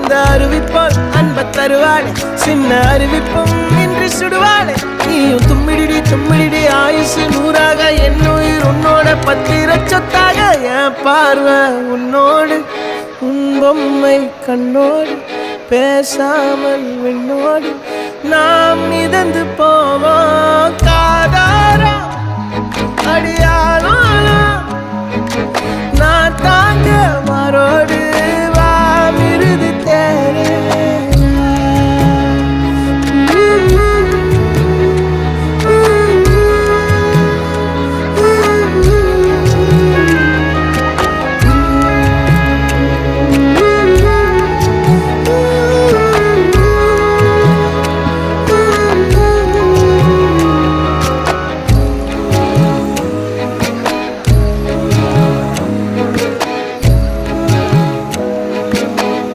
அந்த அறிவிப்போல் அன்ப தருவாளே சின்ன அறிவிப்பும் இன்றி சுடுவாளே நீயும் தும்மிடி தும்மிடி ஆயுசு நூறாக என் உயிர் உன்னோட பத்திர சொத்தாக என் பார்வை உன்னோடு உன் பொம்மை கண்ணோடு பேசாமல் விண்ணோடு நாம் மிதந்து போவோம் காதாரா அடியா